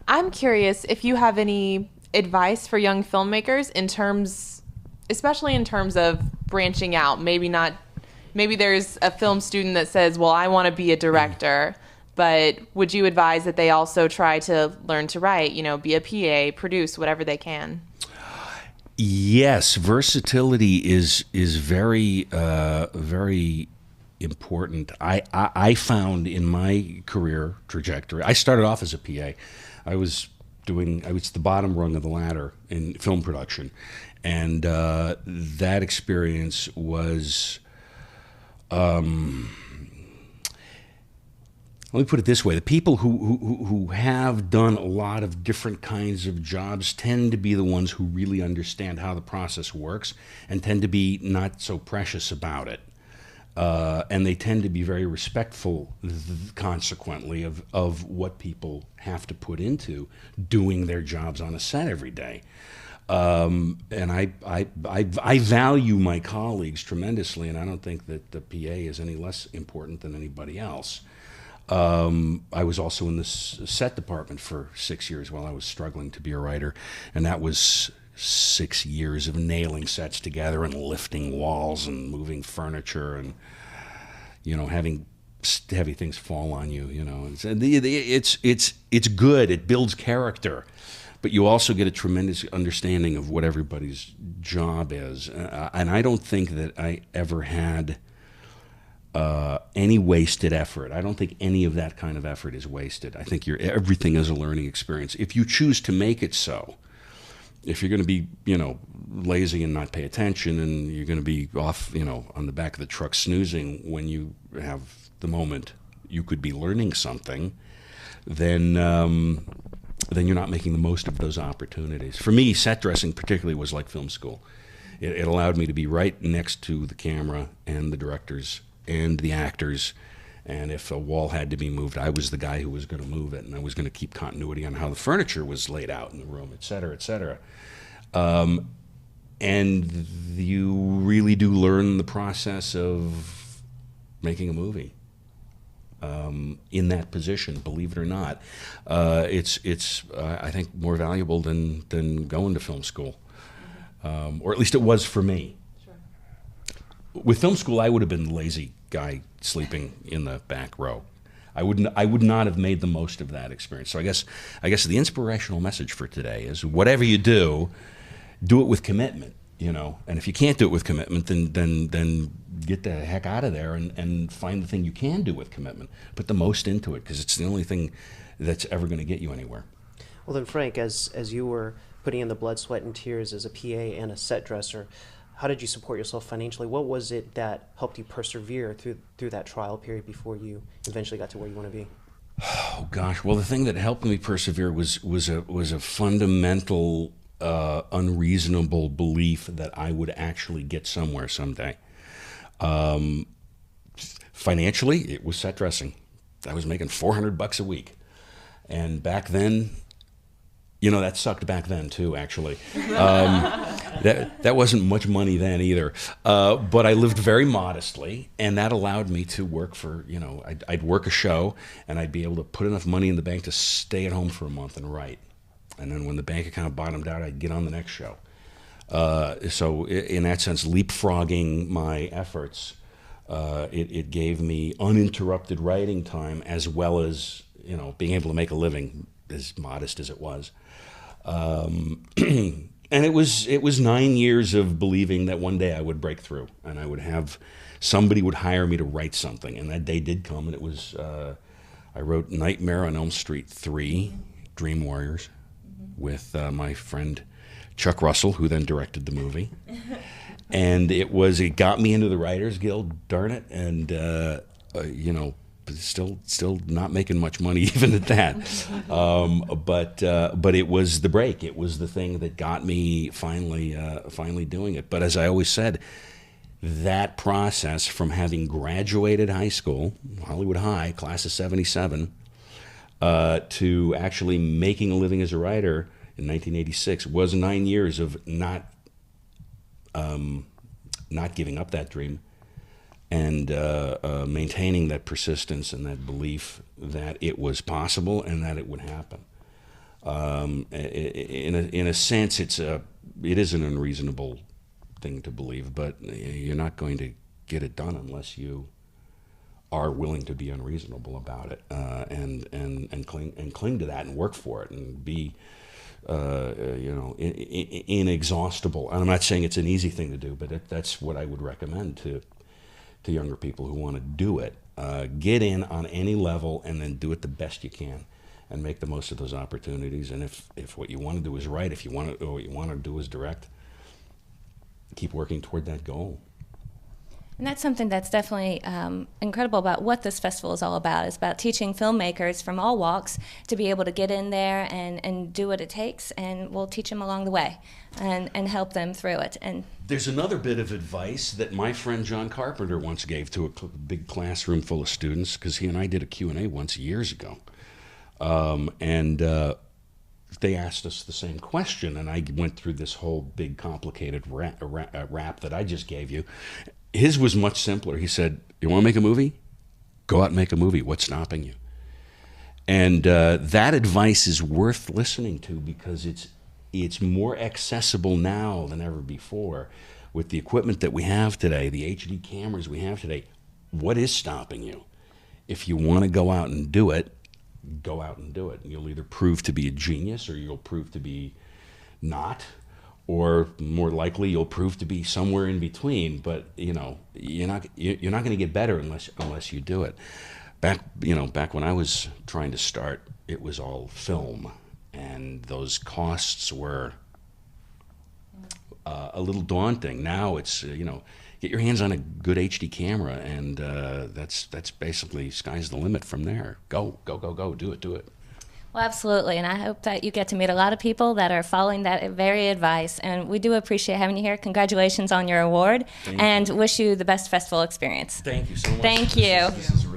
I'm curious if you have any advice for young filmmakers in terms, especially in terms of branching out. Maybe there's a film student that says, well, I want to be a director, but would you advise that they also try to learn to write, be a PA, produce, whatever they can? Yes, versatility is very very important. I found in my career trajectory, I started off as a PA. I was the bottom rung of the ladder in film production, and that experience was. Let me put it this way: the people who have done a lot of different kinds of jobs tend to be the ones who really understand how the process works and tend to be not so precious about it. And they tend to be very respectful, consequently, of what people have to put into doing their jobs on a set every day. And I value my colleagues tremendously, and I don't think that the PA is any less important than anybody else. I was also in the set department for 6 years while I was struggling to be a writer, and that was 6 years of nailing sets together and lifting walls and moving furniture and having heavy things fall on you. It's good. It builds character, but you also get a tremendous understanding of what everybody's job is. And I don't think that I ever had any wasted effort. I don't think any of that kind of effort is wasted. I think everything is a learning experience. If you choose to make it so, if you're going to be, lazy and not pay attention, and you're going to be off, on the back of the truck snoozing when you have the moment you could be learning something, then you're not making the most of those opportunities. For me, set dressing particularly was like film school. It allowed me to be right next to the camera and the directors and the actors, and if a wall had to be moved, I was the guy who was going to move it, and I was going to keep continuity on how the furniture was laid out in the room, et cetera, et cetera. And you really do learn the process of making a movie in that position. Believe it or not, it's I think more valuable than going to film school, or at least it was for me. Sure. With film school, I would have been the lazy guy sleeping in the back row. I would not have made the most of that experience. So I guess the inspirational message for today is whatever you do it with commitment, And if you can't do it with commitment, then get the heck out of there and find the thing you can do with commitment. Put the most into it, because it's the only thing that's ever going to get you anywhere. Well then, Frank, as you were putting in the blood, sweat, and tears as a PA and a set dresser, how did you support yourself financially? What was it that helped you persevere through that trial period before you eventually got to where you want to be? Oh gosh, well the thing that helped me persevere was a fundamental unreasonable belief that I would actually get somewhere someday. Financially, it was set dressing. I was making $400 a week, and back then, that sucked back then too, actually. That wasn't much money then either. But I lived very modestly, and that allowed me to work for, I'd work a show, and I'd be able to put enough money in the bank to stay at home for a month and write. And then when the bank account bottomed out, I'd get on the next show. So in that sense, leapfrogging my efforts, it gave me uninterrupted writing time, as well as, being able to make a living, as modest as it was. And it was 9 years of believing that one day I would break through and I would have somebody would hire me to write something, and that day did come, and it was I wrote Nightmare on Elm Street 3, Dream Warriors, with my friend Chuck Russell, who then directed the movie, and it got me into the Writers Guild, darn it, and still not making much money even at that. But it was the break. It was the thing that got me finally doing it. But as I always said, that process from having graduated high school, Hollywood High, class of '77, to actually making a living as a writer in 1986 was 9 years of not giving up that dream, and maintaining that persistence and that belief that it was possible and that it would happen. In a sense, it is an unreasonable thing to believe, but you're not going to get it done unless you are willing to be unreasonable about it, and cling to that and work for it and be inexhaustible. And I'm not saying it's an easy thing to do, but that's what I would recommend to younger people who want to do it. Get in on any level and then do it the best you can and make the most of those opportunities. And if what you want to do is right, if you want to, or what you want to do is direct, keep working toward that goal. And that's something that's definitely incredible about what this festival is all about. It's about teaching filmmakers from all walks to be able to get in there and do what it takes, and we'll teach them along the way and help them through it. And there's another bit of advice that my friend John Carpenter once gave to a big classroom full of students, because he and I did a Q&A once years ago. They asked us the same question, and I went through this whole big complicated rap that I just gave you. His was much simpler. He said, you want to make a movie? Go out and make a movie. What's stopping you? And that advice is worth listening to, because it's more accessible now than ever before. With the equipment that we have today, the HD cameras we have today, what is stopping you? If you want to go out and do it, go out and do it. You'll either prove to be a genius, or you'll prove to be not, or more likely you'll prove to be somewhere in between. But you're not going to get better unless you do it. Back when I was trying to start, it was all film, and those costs were a little daunting. Now it's get your hands on a good HD camera, and that's basically sky's the limit from there. Go, do it. Well, absolutely, and I hope that you get to meet a lot of people that are following that very advice, and we do appreciate having you here. Congratulations on your award, and wish you the best festival experience. Thank you so much. Thank you. This is